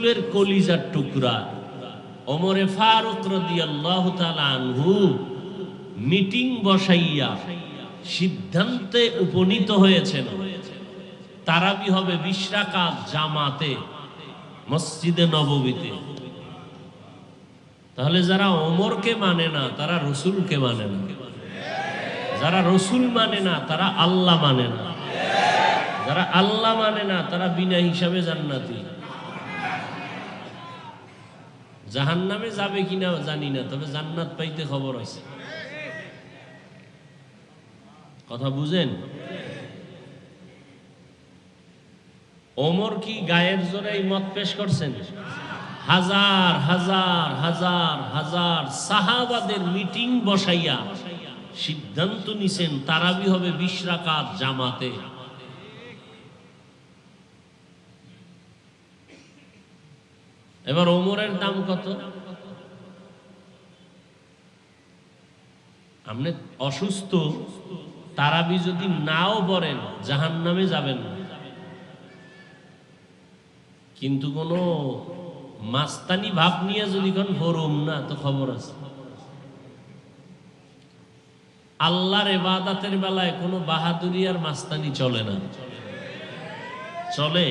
রসুলের কলিজার টুকরা ওমরে ফারুক রাদিয়াল্লাহু তাআলা আনহু মিটিং বসাইয়া সিদ্ধান্তে উপনীত হয়েছেন তারাবি হবে 20 রাকাত জামাতে মসজিদে নববীতে। তাহলে যারা ওমরকে মানে না তারা রসুলকে মানে না, যারা রসুল মানে না তারা আল্লাহ মানে না, যারা আল্লাহ মানে না তারা বিনা হিসাবে জান্নাতি। জাহান্নামে যাবে কিনা জানি না, তবে জান্নাত পাইতে খবর আছে। কথা বুঝেন? ওমর কি গায়ের জোরে এই মত পেশ করছেন? হাজার হাজার হাজার হাজার সাহাবাদের মিটিং বসাইয়া সিদ্ধান্ত নিছেন তারাবি হবে 20 রাকাত জামাতে। এবার ওমরের দাম কত? আপনি অসুস্থ, তারাবি যদি নাও বলেন জাহান্নামে যাবেন না, কিন্তু কোন মাস্তানি ভাব নিয়ে যদি কোন ফরম না তো খবর আছে। আল্লাহর ইবাদতের বেলায় কোনো বাহাদুরি আর মাস্তানি চলে না। চলে,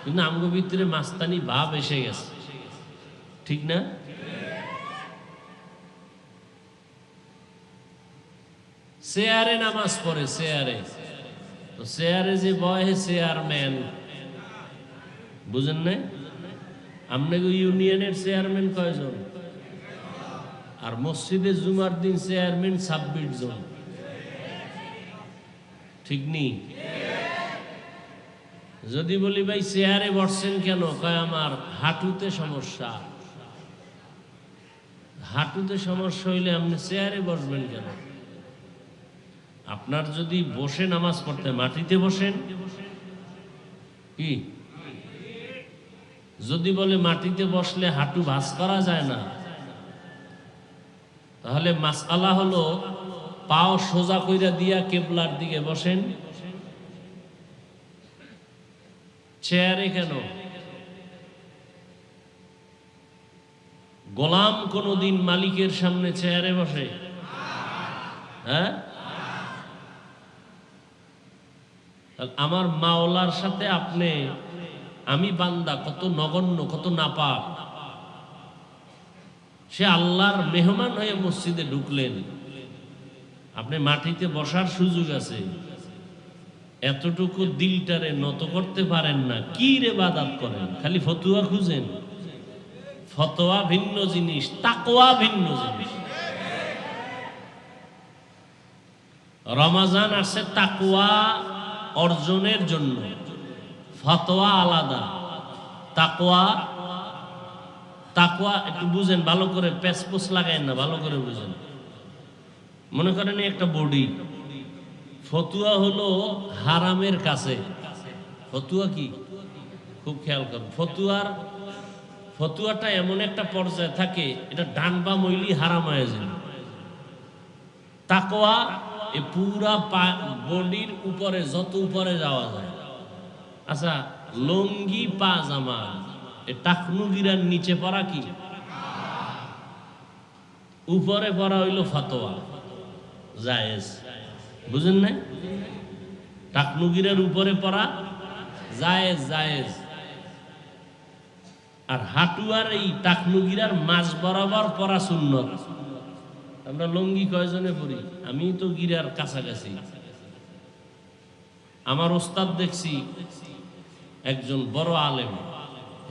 কিন্তু আমগো ভিতরে মাস্তানি ভাব এসে গেছে, ঠিক না? চেয়ারে নামাজ পড়ে, চেয়ারে তো চেয়ারে যে বয় চেয়ারম্যান, বুঝেন না? আপনাকে ইউনিয়নের চেয়ারম্যান কয়জন? আর মসজিদে জুমার দিন চেয়ারম্যান 26 জন, ঠিক নেই? যদি বলি ভাই চেয়ারে বসছেন কেন, কয় আমার হাঁটুতে সমস্যা। হাঁটুতে সমস্যা হইলে আপনি চেয়ারে বসবেন কেন? আপনার যদি বসে নামাজ পড়তে মাটিতে বসেন। কি যদি বলে মাটিতে বসলে হাঁটু ভাঁজ করা যায় না, তাহলে মাসআলা হলো পাও সোজা কইরা দিয়া কেবলার দিকে বসেন। চেয়ারে কেন? গোলাম কোনদিন মালিকের সামনে চেয়ারে বসে? হ্যাঁ, আমার মাওলার সাথে আপনি, আমি বান্দা, কত নগণ্য, কত নাপাক। সে আল্লাহর মেহমান হয়ে মসজিদে ঢুকলেন, আপনি মাটিতে বসার সুযোগ আছে, এতটুকু দিলটারে নত করতে পারেন না। কি রে ইবাদত করেন? খালি ফতুয়া খুঁজেন। ফতোয়া ভিন্ন জিনিস, তাকওয়া ভিন্ন জিনিস। রমজান আসছে তাকওয়া অর্জনের জন্য, ফতোয়া আলাদা। তাকওয়া, তাকওয়া একটু বুঝেন ভালো করে, পেসপোস লাগায়েন না, ভালো করে বুঝেন। মনে করেন একটা বডি, ফতুয়া হলো হারামের কাছে। ফতুয়া কি? খুব খেয়াল করুন। ফতুয়াটা এমন একটা পর্যায়ে থাকে, এটা ডান বা মইলি হারাম হয়ে যায়। তাকওয়া এই পুরা বডির উপরে, যত উপরে যাওয়া যায়। আচ্ছা, লঙ্গি পাজামা এ টাকনু গিরার নিচে পড়া কি? উপরে পড়া হইল ফতোয়া, জায়েজ। বুঝেন না? টাকনু গিরার উপরে পড়া জায়েজ, জায়েজ। আর হাঁটু আর এই টাকনু গিরার মাঝ বরাবর পড়া সুন্নত। আমরা লঙ্গি কয়জনে পড়ি? আমি তো গিরার কাছাকাছি। আমার ওস্তাদ দেখছি একজন বড় আলেম,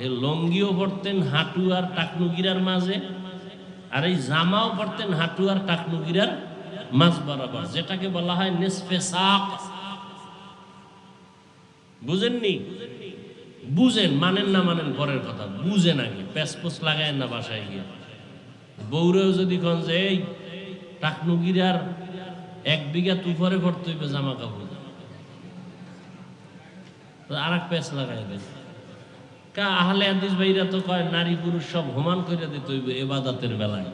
এই লঙ্গিও পড়তেন হাঁটু আর টাকনু গিরার মাঝে, আর এই জামাও পড়তেন হাঁটু আর টাকনু গিরার মাঝ বরাবর, যেটাকে বলা হয় নিসফে সাক। বুঝেননি? বুঝেন, মানেন না মানেন পরের কথা, বুঝেন আগে। পেসপোস লাগায়েন না বাসায় গিয়ে। বউরেও যদি কন যে এই টাকনু গিরার 1 বিঘা তুফরে পড়তে হইবে জামা কাপড়, আর এক পেস লাগাই দেন। আহলে হাদিস ভাইরা তো কয় নারী পুরুষ সব সমান করে দিতে হইবে ইবাদতের বেলায়।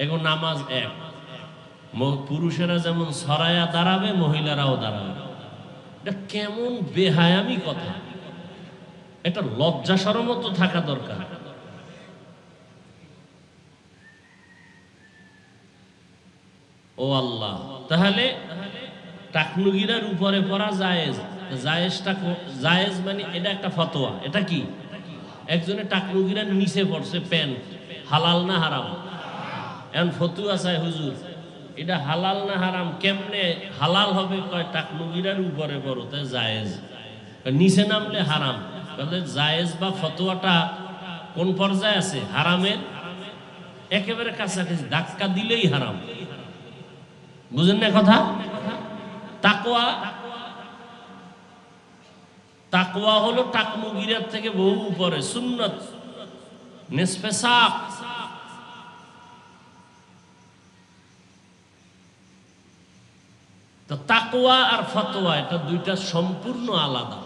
এখন নামাজ এক, পুরুষেরা যেমন ছড়ায়া দাঁড়াবে, মহিলারাও দাঁড়াবে। এটা কেমন বেহায়ামি কথা! এটা লজ্জা শরমও তো থাকা দরকার। ও আল্লাহ, তাহলে টাকনুগিরার উপরে পড়া জায়েজ। জায়েজটা জায়েজ মানে এটা একটা ফতোয়া। এটা কি? একজনে টাকনুগিরার নিচে পড়ছে প্যান্ট, হালাল না হারাম? এখন ফতুয়া চায় হুজুর এটা হালাল না হারাম, কেমনে হালাল হবে? কয় টাকনুগিরার উপরে পড়ো, তাই জায়েজ। নিচে নামলে হারাম। জায়েজ বা ফতোয়াটা কোন পর্যায়ে আছে? হারামের একেবারে কাছাকাছি, ধাক্কা দিলেই হারাম। বুঝেন না কথা? তাকওয়া, তাকওয়া হলো টাকনুগিরার থেকে বহু উপরে, সুন্নত, নিসফে সাক। তো তাকওয়া আর ফতোয়া এটা দুইটা সম্পূর্ণ আলাদা।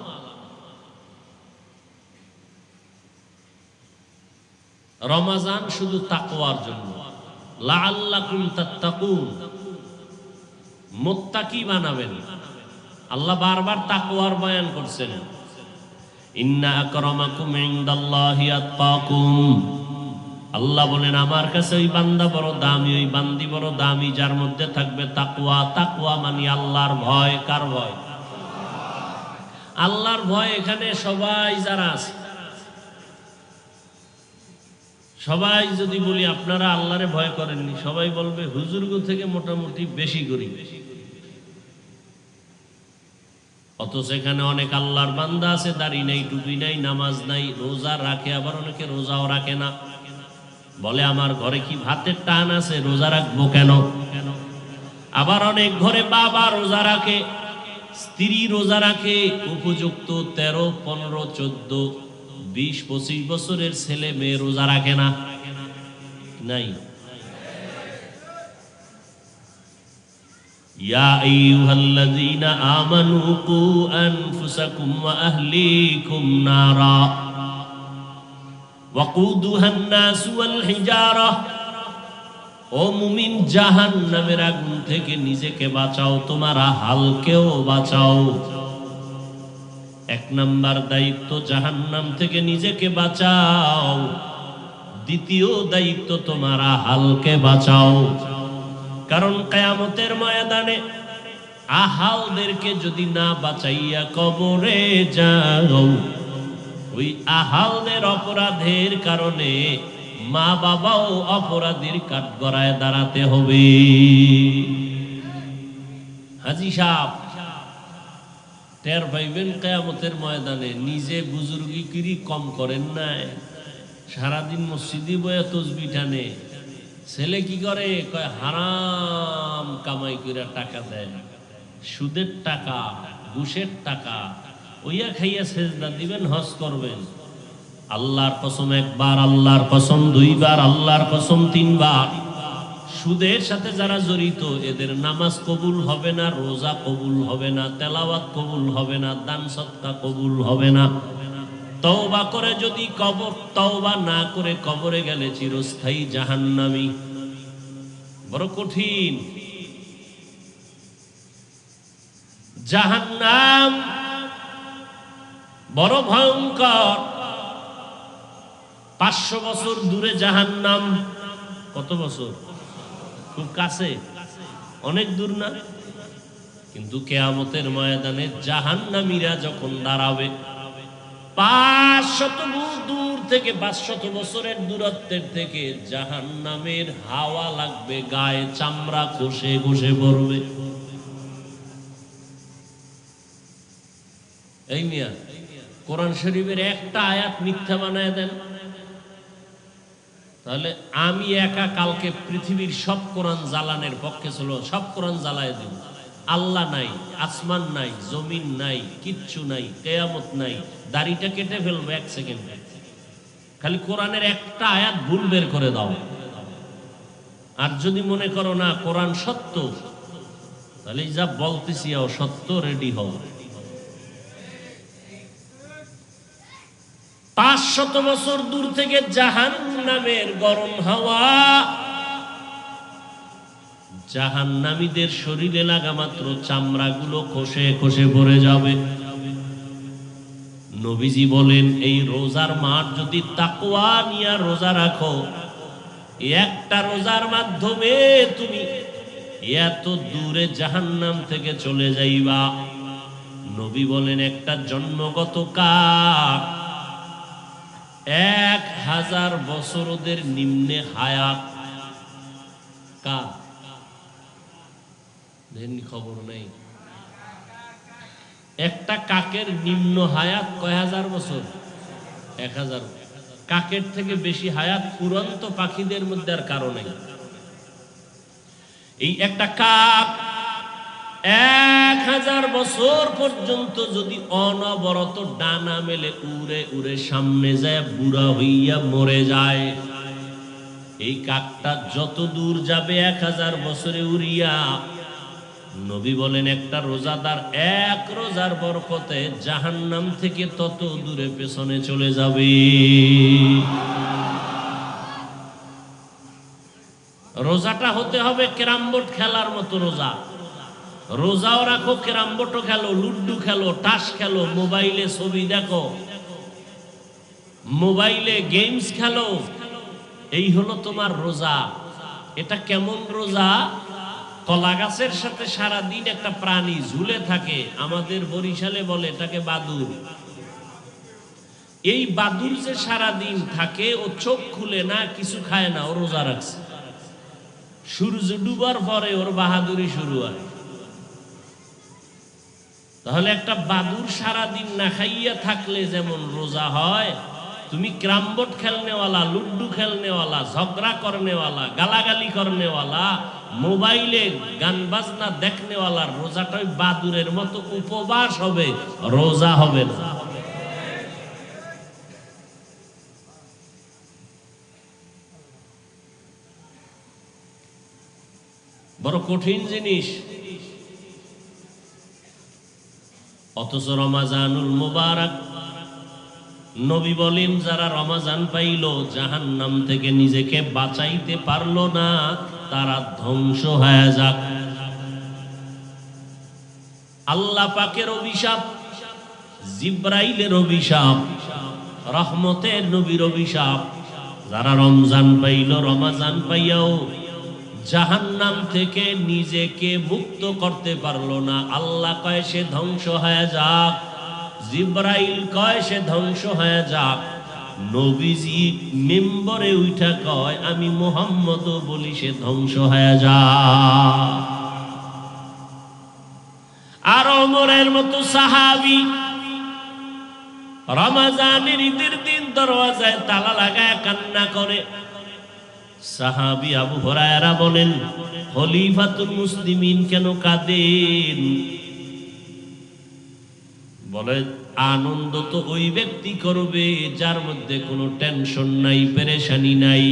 রমাজান শুধু তাকওয়ার জন্য, লাআল্লাকুম তাত্তাকুন, মুত্তাকি বানাবেন। আল্লাহ বারবার তাকওয়ার বয়ান করছেন, ইন্না আকরামাকুম ইনদাল্লাহি আতকাকুম। আল্লাহ বলেন আমার কাছে ওই বান্দা বড় দামি, ওই বান্দি বড় দামি যার মধ্যে থাকবে তাকওয়া। তাকওয়া মানে আল্লাহর ভয়। কার ভয়? আল্লাহর ভয়। এখানে সবাই যারা আছে, সবাই যদি বলি আপনারা আল্লাহরে ভয় করেননি, সবাই বলবে হুজুরগো থেকে মোটামুটি বেশি করি। অথচ এখানে অনেক আল্লাহর বান্দা আছে, দাড়ি নাই, টুপি নাই, নামাজ নাই, রোজা রাখে, আবার অনেকে রোজাও রাখে না। বলে আমার ঘরে কি ভাতের টান আছে, রোজা রাখবো কেন? আবার অনেক ঘরে বাবা রোজা রাখে, স্ত্রী রোজা রাখে, উপযুক্ত 13, 15, 14, 20, 25 বছরের ছেলে মেয়ে রোজা রাখে না। নাই? ইয়া আইয়ুহাল্লাযীনা আমানু কু আনফুসাকুম ওয়া আহলিকুম নারা ওয়াকুদুহান নাস ওয়াল হিজারা। ও মুমিন, জাহান্নামের আগুন থেকে নিজেকে বাঁচাও, তোমার আহলকেও বাঁচাও। এক নাম্বার দায়িত্ব জাহান্নাম থেকে নিজেকে বাঁচাও, দ্বিতীয় দায়িত্ব তোমার আহলকে বাঁচাও। কারণ কিয়ামতের ময়দানে আহালদেরকে যদি না বাঁচাইয়া কবরে যাও, ওই আহালদের অপরাধের কারণে মা বাবাও অপরাধীর কাঠগড়ায় দাঁড়াতে হবে। হাজী সাহেব টের পাইবেন কিয়ামতের ময়দানে, নিজে বুজুর্গিগিরি কম করেন নাই, সারাদিন মসজিদে বয়ে তসবিহ টানে। ছেলে কি করে? কয় হারাম কামাই করে টাকা দেয়, সুদের টাকা, ঘুষের টাকা, ওইয়া খাইয়া সেজদা দিবেন, হজ করবেন। আল্লাহর কসম একবার, আল্লাহর কসম দুইবার, আল্লাহর কসম তিনবার। সুদের সাথে যারা জড়িত এদের নামাজ কবুল হবে না, রোজা কবুল হবে না, তেলাওয়াত কবুল হবে না, দান সদকা কবুল হবে না। তওবা করে যদি তওবা না করে কবরে গেলে চিরস্থায়ী জাহান্নামী। বড় কঠিন জাহান্নাম, বড় ভয়ঙ্কর। 500 বছর দূরে জাহান্নাম। কত বছর? খুব কাছে, অনেক দূর না। কিন্তু কিয়ামতের ময়দানে জাহান্নামীরা যখন দাঁড়াবে, 500 দূর থেকে, 500 বছরের দূরত্বের থেকে জাহান্নামের হাওয়া লাগবে গায়ে, চামড়া খসে খসে পড়বে। এই মিয়া, কোরআন শরীফের একটা আয়াত মিথ্যা বানায় দেন, তাহলে আমি একা কালকে পৃথিবীর সব কোরআন জ্বালানের পক্ষে ছিল, সব কোরআন জ্বালায় দেব। আল্লাহ নাই, আসমান নাই, জমিন নাই, কিচ্ছু নাই, কিয়ামত নাই, দাড়িটা কেটে ফেলবো 1 সেকেন্ডে। খালি কোরআনের একটা আয়াত ভুল বের করে দাও। আর যদি মনে করো না কোরআন সত্য, তাহলে যা বলতেছি সত্য, রেডি হও। 500 বছর দূর থেকে জাহান্নামের গরম হাওয়া জাহান্নামীদের শরীরে লাগা মাত্র চামড়াগুলো খসে খসে পড়ে যাবে। নবীজি বলেন এই রোজার মাঠ যদি তাকওয়া নিয়ে রোজা রাখো, একটা রোজার মাধ্যমে তুমি এত দূরে জাহান্নাম থেকে চলে যাইবা। নবী বলেন একটা জন্মগত কাক 1000 বছর ওদের নিম্নে হায়াত। কাক দেননি, খবর নেই। একটা কাকের নিম্ন হায়াত কয় হাজার বছর? 1000। কাকের থেকে বেশি হায়াত উড়ন্ত পাখিদের মধ্যে আর কারো নেই। এই একটা কাক 1000 বছর পর্যন্ত যদি অনবরত ডানা মেলে উড়ে উড়ে সামনে যায়, বুড়া হইয়া মরে যায়, এই কাকটা যত দূর যাবে 1000 বছরে উড়িয়া, নবী বলেন একটা রোজাদার এক রোজার বরকতে জাহান্নাম থেকে তত দূরে পেছনে চলে যাবে। রোজাটা হতে হবে ক্যারাম বোর্ড খেলার মতো রোজা। রোজাও রাখো, ক্যারাম বোর্ডও খেলো, লুড্ডু খেলো, টাস খেলো, মোবাইলে ছবি দেখো, মোবাইলে গেমস খেলো, এই হলো তোমার রোজা। এটা কেমন রোজা? কলা গাছের সাথে সারাদিন একটা প্রাণী ঝুলে থাকে, আমাদের বরিশালে বলে এটাকে বাদুর। এই বাদুর যে সারাদিন থাকে, ও চোখ খুলে না, কিছু খায় না, ও রোজা রাখছে। সূর্য ডুবার পরে ওর বাহাদুরি শুরু হয়। তাহলে একটা বাদুর সারাদিন না খাইয়া থাকলে যেমন রোজা হয়, তুমি ক্যারাম বোর্ড খেলনেওয়ালা, লুড্ডু খেলনেওয়ালা, ঝগড়া করনেওয়ালা, গালাগালি করনেওয়ালা, মোবাইলে গান বাজনা দেখনেওয়ালার রোজাটা ওই বাদুরের মতো উপবাস হবে, রোজা হবে না। বড় কঠিন জিনিস। অথচ রমাজানুল মুবারক, নবী বলেন যারা রমাজান পাইল, জাহান্নাম থেকে নিজেকে বাঁচাইতে পারলো না, তারা ধ্বংস হয়ে যাক। আল্লাহ পাকের অভিশাপ, জিব্রাইলের অভিশাপ, রহমতের নবীর অভিশাপ। যারা রমজান পাইল, রমাজান পাইয়াও জাহান্নাম থেকে নিজেকে মুক্ত করতে পারলো না, আল্লাহ কয় সে ধ্বংস হয়ে যাক, জিব্রাইল কয় সে ধ্বংস হয়ে যাক, নবীজি মিম্বরে উঠা কয় আমি মুহাম্মদ বলি সে ধ্বংস হয়ে যাক। আর ওমরের মতো সাহাবী রমজানের ঈদের দিন দরওয়াজায় তালা লাগায় কান্না করে। সাহাবী আবু হুরায়রা বলেন, খলিফাতুল মুসলিমিন কেন কাঁদেন? বলে আনন্দ তো ওই ব্যক্তি করবে যার মধ্যে কোনো টেনশন নাই, পেরেশানি নাই।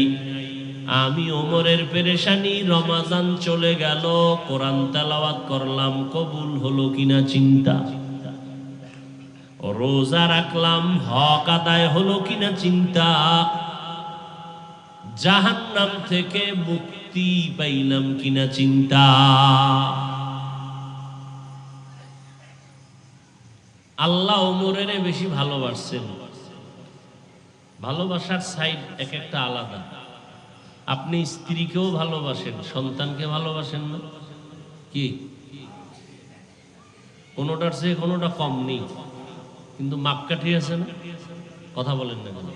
আমি ওমরের পেরেশানি, রমাজান চলে গেল, কোরআন তেলাওয়াত করলাম, কবুল হলো কিনা চিন্তা, রোজা রাখলাম, হক আদায় হলো কিনা চিন্তা, জাহান্নাম থেকে মুক্তি পাইলাম কিনা চিন্তা। আল্লাহ ওমরের বেশি ভালোবাসছেন। ভালোবাসার সাইড এক একটা আলাদা। আপনি স্ত্রীকেও ভালোবাসেন, সন্তানকে ভালোবাসেন না কি? কোনোটার চেয়ে কোনোটা কম নেই, কিন্তু মাপকাঠি আছে না? কথা বলেন না কেন?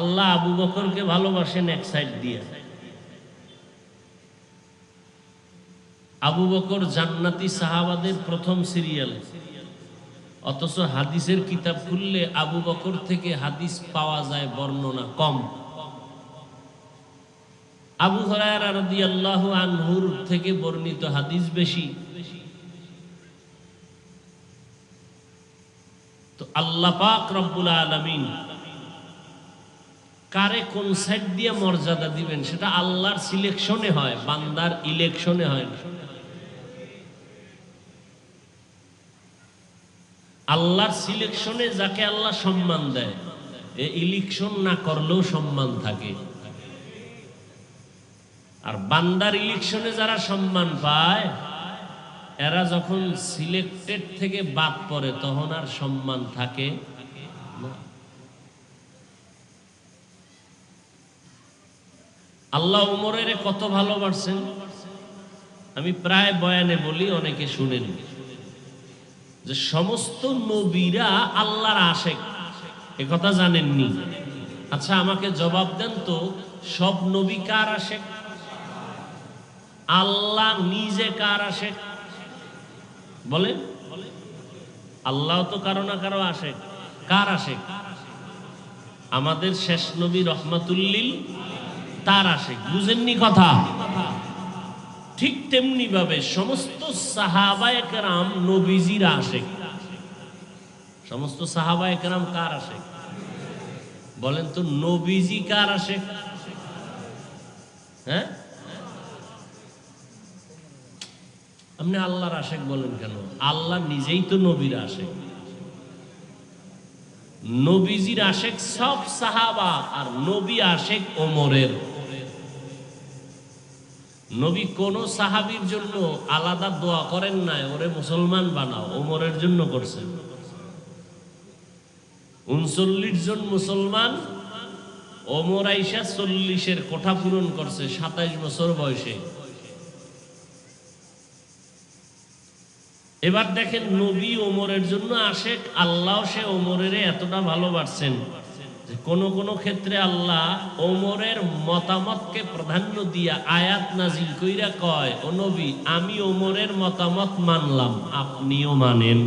আল্লাহ আবু বকরকে ভালোবাসেন এক সাইড দিয়ে। আবু বকর জান্নাতি সাহাবাদের প্রথম সিরিয়াল, অথচ হাদিসের কিতাব খুললে আবু বকর থেকে হাদিস পাওয়া যায় বর্ণনা কম। আবু হুরায়রা রাদিয়াল্লাহু আনহুর থেকে বর্ণিত হাদিস বেশি। তো আল্লাহ পাক রব্বুল আলামিন কারে কোন সাইড দিয়ে মর্যাদা দিবেন সেটা আল্লাহর সিলেকশনে হয়, বান্দার ইলেকশনে হয় না। আল্লাহর সিলেকশনে যাকে আল্লাহ সম্মান দেয়, ইলেকশন না করলেও সম্মান থাকে। আর বান্দার ইলেকশনে যারা সম্মান পায়, এরা যখন সিলেক্টেড থেকে বাদ পড়ে তখন আর সম্মান থাকে না। আল্লাহ উমরের কত ভালোবাসেন, আমি প্রায় বয়ানে বলি, অনেকে শুনেন, যে সমস্ত নবীরা আল্লাহর আশেক, এ কথা জানেননি? আচ্ছা আমাকে জবাব দেন তো, সব নবী কার আশেক? আল্লাহ নিজে কার আশেক বলেন? আল্লাহ তো কারো না কারো আশেক। কার আশেক? আমাদের শেষ নবী রহমাতুল্লিল তার আশেক। বুঝেননি কথা? ঠিক তেমনি ভাবে সমস্ত সাহাবায়ে কেরাম নবীজির আশেক। সমস্ত সাহাবায়ে কেরাম কার আশেক বলেন তো? নবীজি কার আশেক? হ্যাঁ, আপনি আল্লাহর আশেক বলেন কেন? আল্লাহ নিজেই তো নবীর আশেক। নবীজির আশেক সব সাহাবা, আর নবী আশেক ওমরের। নবী কোন সাহাবীর জন্য আলাদা দোয়া করেন নাই, ওরে মুসলমান বানাও, ওমরের জন্য করছেন। 39 জন মুসলমান, ওমর আইসা 40-এর কোঠা পূরণ করছে 27 বছর বয়সে। এবার দেখেন, নবী ওমরের জন্য আশেক, আল্লাহ সে ওমরের এতটা ভালোবাসছেন যে কোন কোন ক্ষেত্রে আল্লাহ ওমরের মতামতকে প্রাধান্য দিয়া আয়াত নাজিল কইরা কয়, ও নবী আমি ওমরের মতামত মানলাম, আপনিও মানেন।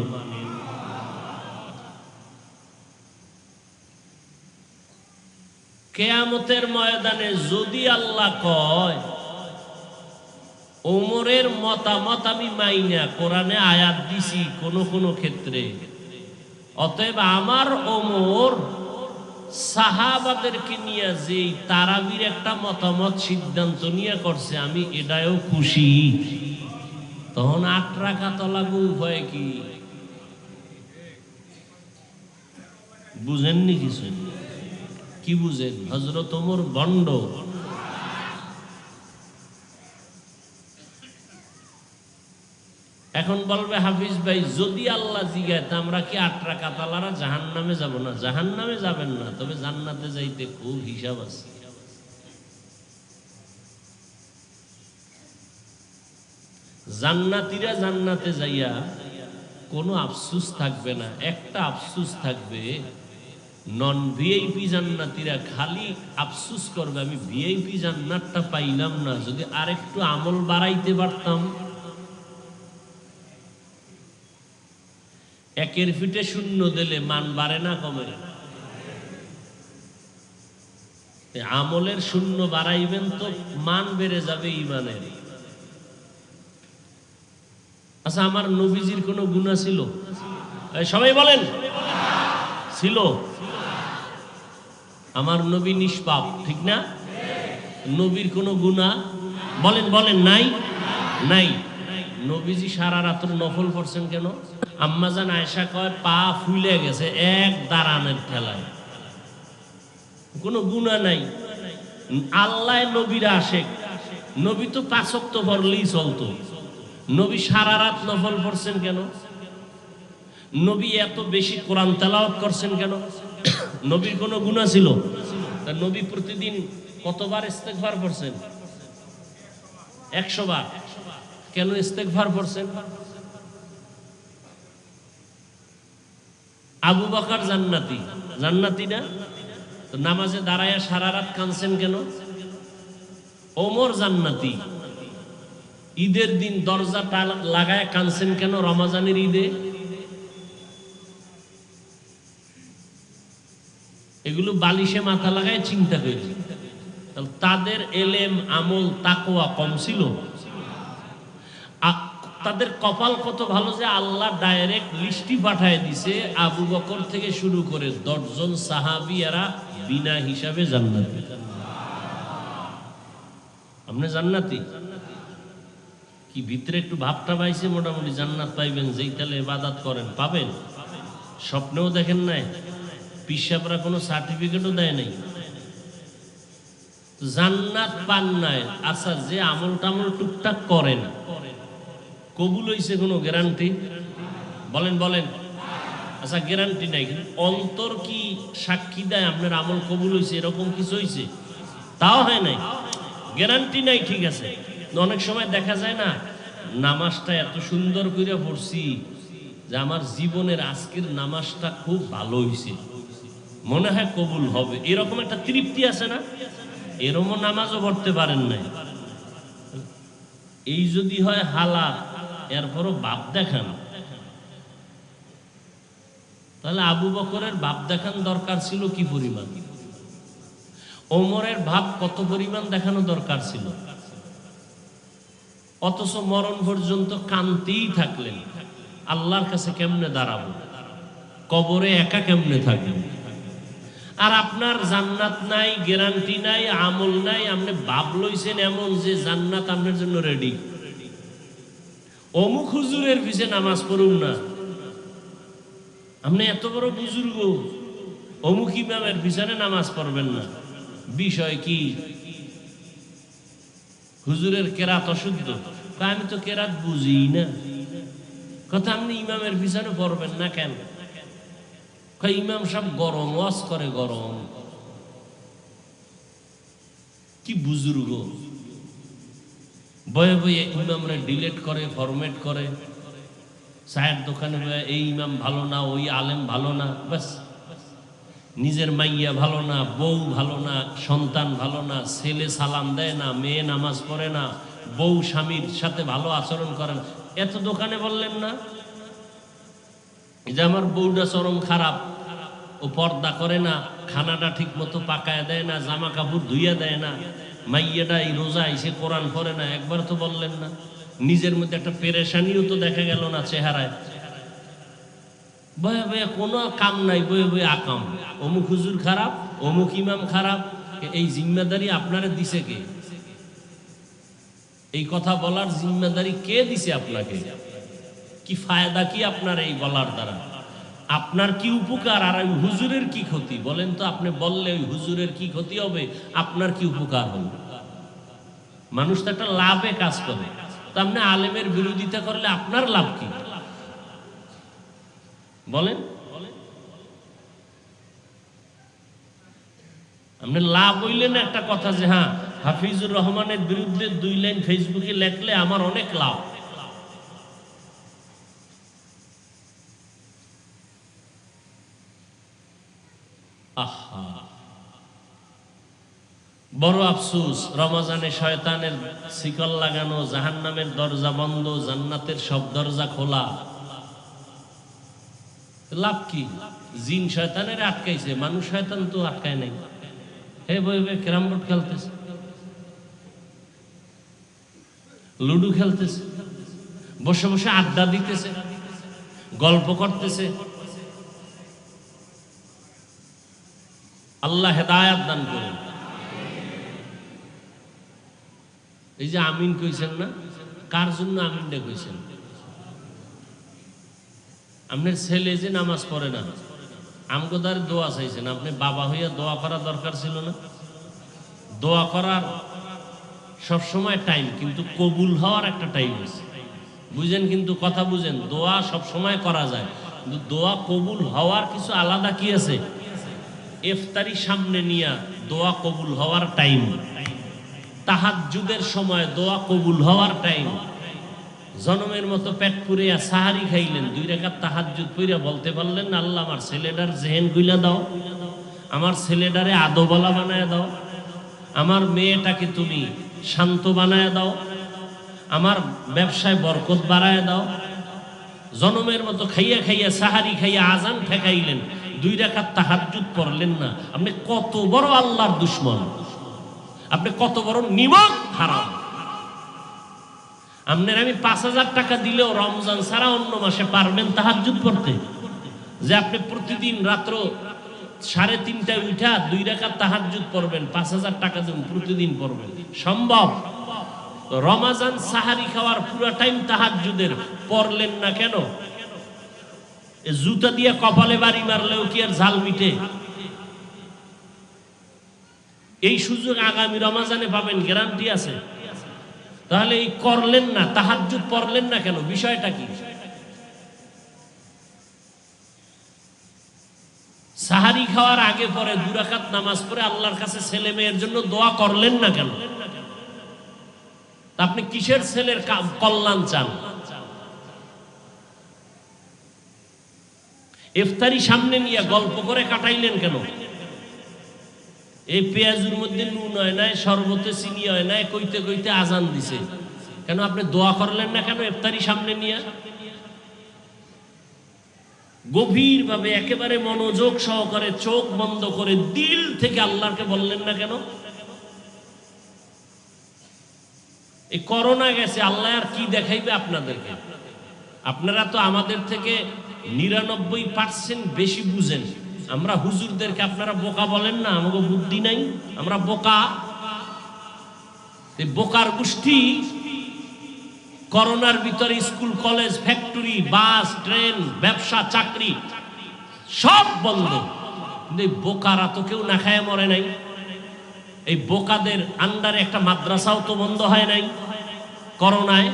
কিয়ামতের ময়দানে যদি আল্লাহ কয় ওমরের মতামত আমি মাইনা কোরআনে আয়াত দিছি কোন কোন ক্ষেত্রে, অতএব আমার ওমর সাহাবাদেরকে নিয়ে যেই তারাবির একটা মতামত সিদ্ধান্ত নিয়ে করছে, আমি এটাও খুশি, তখন 8 রাকাত লাগু উপায় কি? বুঝেননি কিছু? কি বুঝেন? হযরত ওমর ভণ্ড। এখন বলবে হাফিজ ভাই, যদি আল্লাহ জিগায় তা আমরা কি 8 রাকাত আলারা জাহান্নামে যাব না? জাহান্নামে যাবেন না, তবে জান্নাতে যাইতে খুব হিসাব আছে। জান্নাতীরা জান্নাতে যাইয়া কোনো আফসোস থাকবে না। একটা আফসোস থাকবে, নন ভিআইপি জান্নাতীরা খালি আফসোস করবে, আমি ভিআইপি জান্নাতটা পাইলাম না, যদি আরেকটু আমল বাড়াইতে পারতাম। একের ফিটে শূন্য দিলে মান বাড়ে না কমে? আমলের শূন্য বাড়াইবেন তো মান বেড়ে যাবে ইমানের। আচ্ছা, আমার নবীজির কোনো গুনাহ ছিল? সবাই বলেন ছিল। আমার নবী নিষ্পাপ, ঠিক না? নবীর কোনো গুনাহ বলেন বলেন নাই? নাই। নবীজি সারা রাত্র নফল পড়ছেন কেন? আম্মাজান আয়েশা কয় পা ফুলে গেছে এক দাঁড়ানোর ঠেলায়, কোনো গুনাহ নাই। আল্লাহ নবীর আশেক, নবী তো 5 ওয়াক্ত পড়লেই চলতো, নবী সারা রাত নফল পড়ছেন কেন? নবী এত বেশি কোরআন তেলাওয়াত করছেন কেন? নবীর কোনো গুনাহ ছিল? তা নবী প্রতিদিন কতবার ইস্তেগফার পড়ছেন? 100 বার। কেন ইস্তেগফার পড়ছেন? আবু বকর জান্নাতি, জান্নাতি না? তো নামাজে দাঁড়ায়া সারা রাত কাঁদছেন কেন? ওমর জান্নাতি, ঈদের দিন দরজাটা লাগায় কাঁদছেন কেন? রমজানের ঈদে। এগুলো বালিশে মাথা লাগায় চিন্তা করি। তাদের এলেম আমল তাকওয়া কম ছিল? তাদের কপাল কত ভালো যে আল্লাহ ডাইরেক্ট লিস্টি পাঠায় দিছে, আবু বকর থেকে শুরু করে 10 জন সাহাবী এরা বিনা হিসাবে জান্নাতি। আপনি জান্নাতি কি ভিতরে একটু ভাবটা পাইছে মোটামুটি জান্নাত পাইবেন, যেই তাহলে ইবাদত করেন পাবেন? স্বপ্নেও দেখেন নাই? পিসাবরা কোনো সার্টিফিকেটও দেয় নাই, জান্নাত পান নাই। আচ্ছা, যে আমল টামল টুকটাক করেন কবুল হইছে কোনো গ্যারান্টি? বলেন বলেন। আচ্ছা, গ্যারান্টি নাই, কিন্তু অন্তর কি সাক্ষী দেয় আপনার আমল কবুল হইছে এরকম কিছু হইছে? তাও হয় নাই, গ্যারান্টি নাই। ঠিক আছে, অনেক সময় দেখা যায় না, নামাজটা এত সুন্দর করে পড়ছি যে আমার জীবনের আজকের নামাজটা খুব ভালো হয়েছে, মনে হয় কবুল হবে, এরকম একটা তৃপ্তি আছে না? এরকম নামাজও পড়তে পারেন নাই। এই যদি হয় হালা, এরপরও বাপ দেখান, তাহলে আবু বকরের বাপ দেখান দরকার ছিল কি পরিমাণ, ওমরের ভাব কত পরিমাণ দেখানো দরকার ছিল, অথচ মরণ পর্যন্ত কানতেই থাকলেন। আল্লাহর কাছে কেমনে দাঁড়াবো, কবরে একা কেমনে থাকবেন? আর আপনার জান্নাত নাই, গ্যারান্টি নাই, আমল নাই, আপনি ভাব লইছেন এমন যে জান্নাত আপনার জন্য রেডি। অমুক হুজুরের পিছে নামাজ পড়ুন না, আপনি এত বড় বুজুর্গ, অমুক ইমামের পিছনে নামাজ পড়বেন না। বিষয় কি? হুজুরের কেরাত অশুদ্ধ। আমি তো কেরাত বুঝি না। কথা, আপনি ইমামের পিছনে পড়বেন না কেন? ইমাম সব গরম ওয়াজ করে, গরম। কি বুজুর্গ, বয়ে বয়ে ইমামরা ডিলেট করে, ফরমেট করে, চায়ের দোকানে এই ইমাম ভালো না, ওই আলেম ভালো না, ব্যাস। নিজের মাইয়া ভালো না, বউ ভালো না, সন্তান ভালো না, ছেলে সালাম দেয় না, মেয়ে নামাজ পড়ে না, বউ স্বামীর সাথে ভালো আচরণ করে না। এত দোকানে বললেন না যে আমার বউটা চরম খারাপ, ও পর্দা করে না, খানাটা ঠিক মতো পাকায় দেয় না, জামা কাপড় ধুইয়া দেয় না, মাইয়াটা এই রোজা এসে কোরআন পড়ে না, একবার তো বললেন না? নিজের মধ্যে একটা পেরেশানিও তো দেখা গেল না চেহারায়। বয়ে বয়ে কোনো কাম নাই, বয়ে বয়ে আকাম। অমুক হুজুর খারাপ, অমুক ইমাম খারাপ। এই জিম্মেদারি আপনারা দিছে কে? এই কথা বলার জিম্মেদারি কে দিছে আপনাকে? কি ফায়দা কি আপনার এই বলার দ্বারা? আপনার কি উপকার আর ওই হুজুরের কি ক্ষতি? বলেন তো, আপনি বললে ওই হুজুরের কি ক্ষতি হবে, আপনার কি উপকার হবে? মানুষ তো একটা লাভে কাজ করে, তো আপনি আলেমের বিরোধিতা করলে আপনার লাভ কি? বলেন। আপনি লাভ হইলেন একটা কথা যে হ্যাঁ, হাফিজুর রহমানের বিরুদ্ধে 2 লাইন ফেসবুকে লেখলে আমার অনেক লাভ। আহা, বড় আফসোস, রমজানে শয়তানের শিকল লাগানো, জাহান্নামের দরজা বন্ধ, জান্নাতের সব দরজা খোলা। লাভ কি? জিন শয়তানের আটকাইছে, মানুষ শয়তান তো আটকায় নাই। হে বই বই ক্যারাম বোর্ড খেলতেছে, লুডু খেলতেছে, বসে বসে আড্ডা দিতেছে, গল্প করতেছে। আল্লাহ হেদায়াত দান করেন। এই যে আমিন কইছেন না, কার জন্য আমিনটা কইছেন? আপনার ছেলে যে নামাজ পড়ে না, আমগো তার দোয়া চাইছেন, আপনি বাবা হইয়া দোয়া করা দরকার ছিল না? দোয়া করার সবসময় টাইম, কিন্তু কবুল হওয়ার একটা টাইম আছে, বুঝেন? কিন্তু কথা বুঝেন, দোয়া সবসময় করা যায়, কিন্তু দোয়া কবুল হওয়ার কিছু আলাদা কি আছে। ইফতারি সামনে নিয়া দোয়া কবুল হওয়ার টাইম, তাহাজ্জুদের সময় দোয়া কবুল হওয়ার টাইম। জনমের মতো পেট পুরিয়া সাহারি খাইলেন, 2 রাকাত তাহাজ্জুদ পড়িয়া বলতে পারলেন না, আল্লাহ আমার ছেলেটার জেহেন খুইলা দাও, আমার ছেলেটারে আদোবলা বানায় দাও, আমার মেয়েটাকে তুমি শান্ত বানায় দাও, আমার ব্যবসায় বরকত বাড়ায় দাও। জনমের মতো খাইয়া খাইয়া সাহারি খাইয়া আজান ঠেকাইলেন, 2 রাকাত তাহাজ্জুদ পড়লেন না। আপনি কত বড় আল্লাহর দুশমন, আপনি কত বড় নিমক হারাম। আপনার আমি 5,000 টাকা দিলেও রমজান ছাড়া অন্য মাসে পারবেন তাহাজ্জুদ পড়তে? যে আপনি প্রতিদিন রাত্র 3:30টায় উঠা 2 রাকাত তাহাজ্জুদ পড়বেন, 5,000 টাকা দেবেন, প্রতিদিন পড়বেন, সম্ভব? রমজান সাহারি খাওয়ার পুরো টাইম তাহাজ্জুদের পড়লেন না কেন? জুতা দিয়ে কপালে বাড়ি মারলেও কি আর ঝাল মিটে? এই সুযোগ আগামী রমজানে পাবেন, গ্যারান্টি আছে। তাহলে এই করলেন না, তাহাজ্জুদ পড়লেন না কেন? বিষয়টা কি? সাহারি খাওয়ার আগে পরে 2 রাকাত নামাজ পড়ে আল্লাহর কাছে ছেলে মেয়ের জন্য দোয়া করলেন না কেন? আপনি কিসের ছেলের কল্যাণ চান? ইফতারি সামনে নিয়ে গল্প করে কাটাইলেন কেন? এই পেঁয়াজের মধ্যে নুন হয় নাই, শরবতে চিনি হয় নাই, কইতে কইতে আজান দিছে কেন? আপনি দোয়া করলেন না কেন ইফতারি সামনে নিয়ে? গভীরভাবে একেবারে মনোযোগ সহকারে চোখ বন্ধ করে দিল থেকে আল্লাহকে বললেন না কেন? এই করোনা গেছে, আল্লাহ আর কি দেখাইবে আপনাদেরকে? আপনারা তো আমাদের থেকে 99% বেশি বুঝেন। আমরা হুজুরদেরকে আপনারা বোকা বলেন না, আমাকে বুদ্ধি নাই, আমরা বোকা। বোকার গোষ্ঠী করোনার ভিতরে school college factory bus train ব্যবসা চাকরি সব বন্ধ, কিন্তু বোকারা তো কেউ না খায় মরে নাই। এই বোকাদের আন্ডারে একটা মাদ্রাসাও তো বন্ধ হয় নাই করোনায়।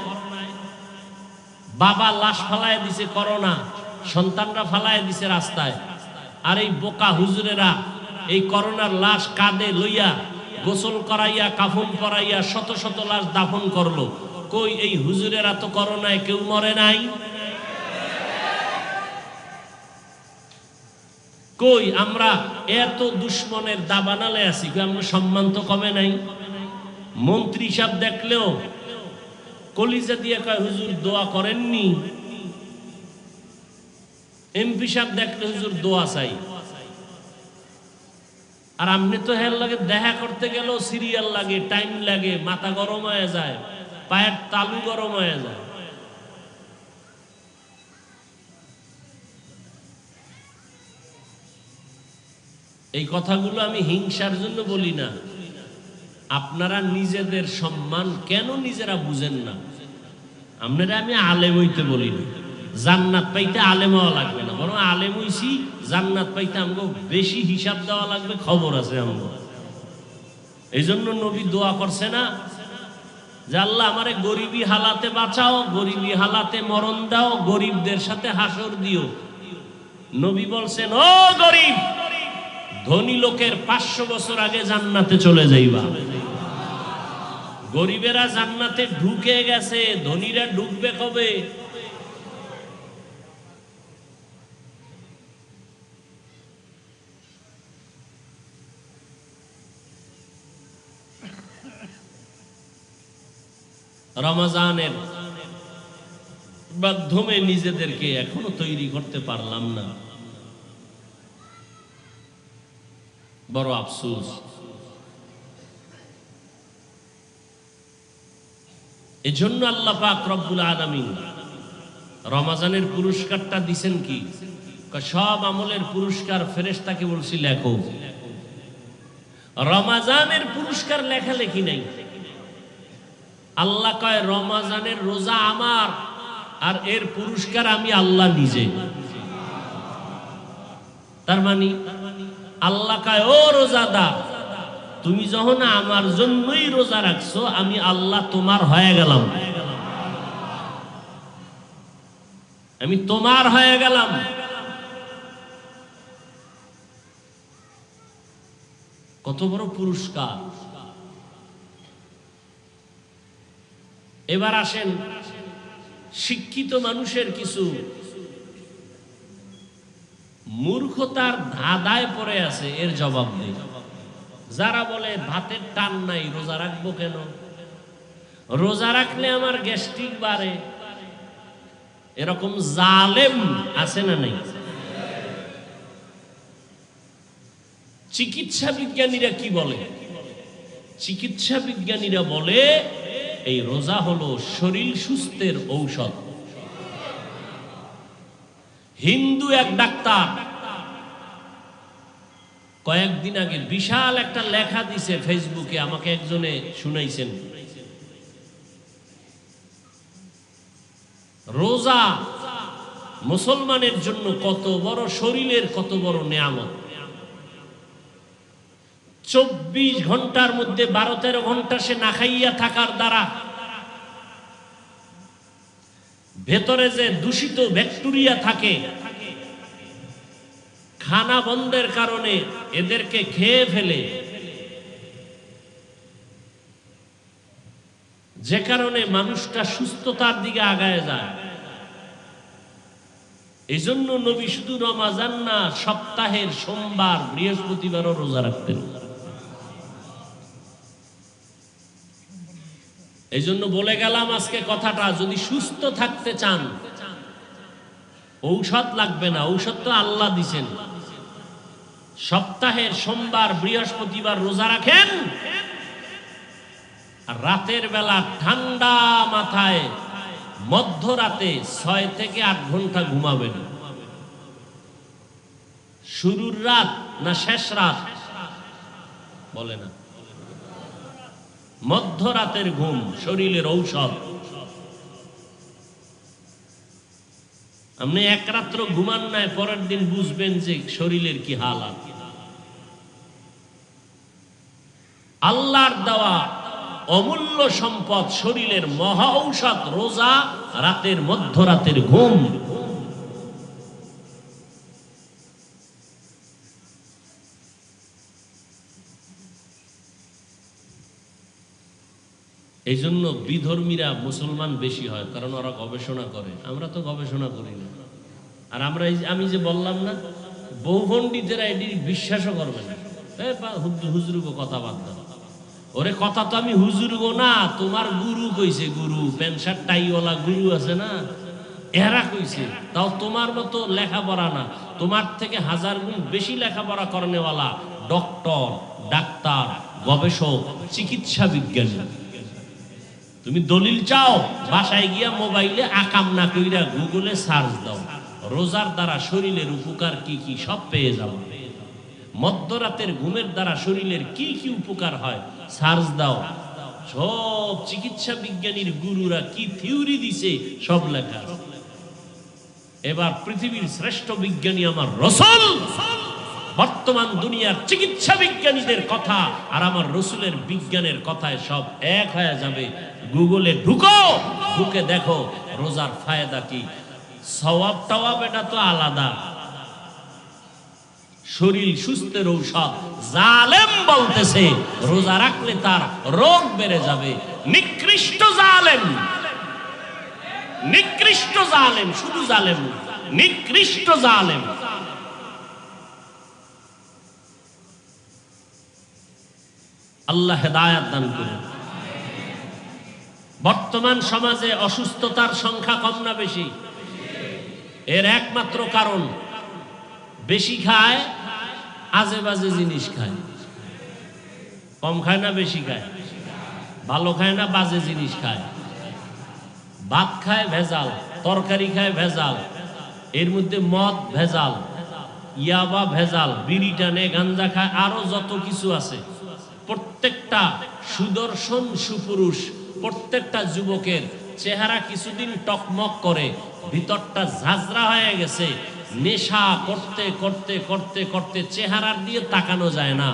বাবা লাশ ফালায় দিছে করোনা, সন্তানরা ফালায় দিছে রাস্তায়, আর এই বোকা হুজুরেরা এই করোনার লাশ কাঁধে লইয়া গোসল করাইয়া কাফন পরাইয়া শত শত লাশ দাফন করলো। কই এই হুজুরেরা তো করোনায় কেউ মরে নাই। কই আমরা এত দুশ্মনের দাবানালে আছি, আমরা সম্মান তো কমে নাই। মন্ত্রী সাহেব দেখলেও কলিজা দিয়ে কয় হুজুর দোয়া করেননি। এমপি সাহেব দেখলে হুজুর দোয়া চাই। আর আপনি তো হের লাগে দেখা করতে গেলেও সিরিয়াল লাগে, টাইম লাগে, মাথা গরম হয়ে যায়, পায়ের তালু গরম হয়ে যায়। এই কথাগুলো আমি হিংসার জন্য বলি না। আপনারা নিজেদের সম্মান কেন নিজেরা বুঝেন না? আপনারা আমি আলেম হইতে বলি না, জান্নাত পাইতে আলেম হওয়া লাগবে না, বরং আলেম হইছি জান্নাত পাইতে আমাকে বেশি হিসাব দেওয়া লাগবে, খবর আছে আমাকে। এই জন্য নবী দোয়া করছে না যে আল্লাহ আমারে গরিবী হালাতে বাঁচাও, গরিবী হালাতে মরণ দাও, গরিবদের সাথে হাসর দিও। নবী বলছেন ও গরিব, ধনী লোকের 500 বছর আগে জান্নাতে চলে যাইবা। গরিবেরা জান্নাতে ঢুকে গেছে, ধনীরা ঢুকবে কবে? রমজানের মাধ্যমে নিজেদেরকে এখনো তৈরি করতে পারলাম না, বড় আফসোস। এজন্য আল্লাহ পাক রব্বুল আলামিন রমজানের পুরস্কারটা দিছেন কি? সব আমলের পুরস্কার ফেরেশতাকে বলছি লেখো। রমজানের পুরস্কার লেখালেখি নাই। আল্লাহ কয় রমজানের রোজা আমার, আর এর পুরস্কার আমি আল্লাহ নিজে। তার মানে আল্লাহ কয় ও রোজাদার, তুমি যখন আমার জন্যই রোজা রাখছো, আমি আল্লাহ তোমার হয়ে গেলাম, আমি তোমার হয়ে গেলাম। কত বড় পুরস্কার! এবার আসেন শিক্ষিত মানুষের কিছু মূর্খতার ধাঁধায় পড়ে আছে, এর জবাব নেই। যারা বলে ভাতের টান নাই, রোজা রাখবো কেন? রোজা রাখলে আমার গ্যাস্ট্রিক বাড়ে, এরকম জালেম আছে না নাই? চিকিৎসা বিজ্ঞানীরা কি বলে? চিকিৎসা বিজ্ঞানীরা বলে এই রোজা হলো শরীর সুস্থের ঔষধ। হিন্দু এক ডাক্তার কয়েকদিন আগে বিশাল একটা লেখা দিছে ফেসবুকে, আমাকে একজনে শুনাইছেন। রোজা মুসলমানের জন্য কত বড়, শরীরের কত বড় নেয়ামত। 24 ঘন্টার মধ্যে 12-13 ঘন্টা সে না খাইয়া থাকার দ্বারা ভেতরে যে দূষিত ব্যাকটেরিয়া থাকে, খানা বন্ধের কারণে এদেরকে খেয়ে ফেলে, যে কারণে মানুষটা সুস্থতার দিকে আগায় যায়। এই জন্য নবী শুধু রমাজান না, সপ্তাহের সোমবার বৃহস্পতিবারও রোজা রাখতেন। এই জন্য বলে গেলাম আজকে কথাটা, যদি সুস্থ থাকতে চান ঔষধ লাগবে না, ঔষধ তো আল্লাহ দিছেন। সপ্তাহের সোমবার বৃহস্পতিবার রোজা রাখেন, আর রাতের বেলা ঠান্ডা মাথায় মধ্যরাতে 6 থেকে 8 ঘন্টা ঘুমাবেন। শুরুর রাত না শেষ রাত বলে না, মধ্যরাতের ঘুম শরীরের ঔষধ। আপনি এক রাত্র ঘুমান নাই, পরের দিন বুঝবেন যে শরীরের কি হালাত। আল্লাহর দেওয়া অমূল্য সম্পদ, শরীরের মহা ঔষধ রোজা, রাতের মধ্যরাতের ঘুম। এই জন্য বিধর্মীরা মুসলমান বেশি হয়, কারণ ওরা গবেষণা করে, আমরা তো গবেষণা করি না। আর আমরা আমি যে বললাম না, বহুপণ্ডিতেরা এটি বিশ্বাসও করবে না। হুজুরগো কথা বাদ দাও, ওরে কথা তো আমি হুজুরগো না, তোমার গুরু কইছে, গুরু প্যান্ট শার্ট টাইওয়ালা গুরু আছে না, এরা কইছে। তাও তোমার মতো লেখাপড়া না, তোমার থেকে 1000 গুণ বেশি লেখাপড়া করেনেওয়ালা ডক্টর, ডাক্তার, গবেষক, চিকিৎসা বিজ্ঞানী। তুমি দলিল চাও, বাসায় গিয়া মোবাইলে আকাম না কইরা গুগলে সার্চ দাও, রোজার দ্বারা শরীরের উপকার কি কি সব পেয়ে যাও। মধ্যরাতের ঘুমের দ্বারা শরীরের কি কি উপকার হয় সার্চ দাও, সব চিকিৎসা বিজ্ঞানীর গুরুরা কি থিওরি দিছে সব লেখা। এবার পৃথিবীর শ্রেষ্ঠ বিজ্ঞানী আমার রাসূল, বর্তমান দুনিয়ার চিকিৎসা বিজ্ঞানীদের কথা আর আমার রাসূলের বিজ্ঞানের কথায় সব এক হয়ে যাবে। গুগলে ঢুকো, ঢুকে দেখো রোজার ফায়দা কি। সওয়াব টওয়াব এটা তো আলাদা, শরীর সুস্থের ঔষধ। জালেম বলতেছে রোজা রাখলে তার রোগ বেড়ে যাবে। নিকৃষ্ট জালেম, নিকৃষ্ট জালেম, শুধু জালেম, নিকৃষ্ট জালেম। আল্লাহ হেদায়েত দান করুন। বর্তমান সমাজে অসুস্থতার সংখ্যা কম না বেশি? এর একমাত্র কারণ বেশি খায়, আজে বাজে জিনিস খায়। কম খায় না বেশি খায়? ভালো খায় না বাজে জিনিস খায়? ভাত খায় ভেজাল, তরকারি খায় ভেজাল, এর মধ্যে মদ ভেজাল, ইয়াবা ভেজাল, বিড়ি টানে, গাঞ্জা খায়, আরো যত কিছু আছে। প্রত্যেকটা সুদর্শন সুপুরুষ, প্রত্যেকটা যুবকের চেহারা কিছুদিন টকমক করে, ভিতরটা ঝাঁঝরা হয়ে গেছে। নেশা করতে করতে করতে করতে চেহারার দিয়ে তাকানো যায় না।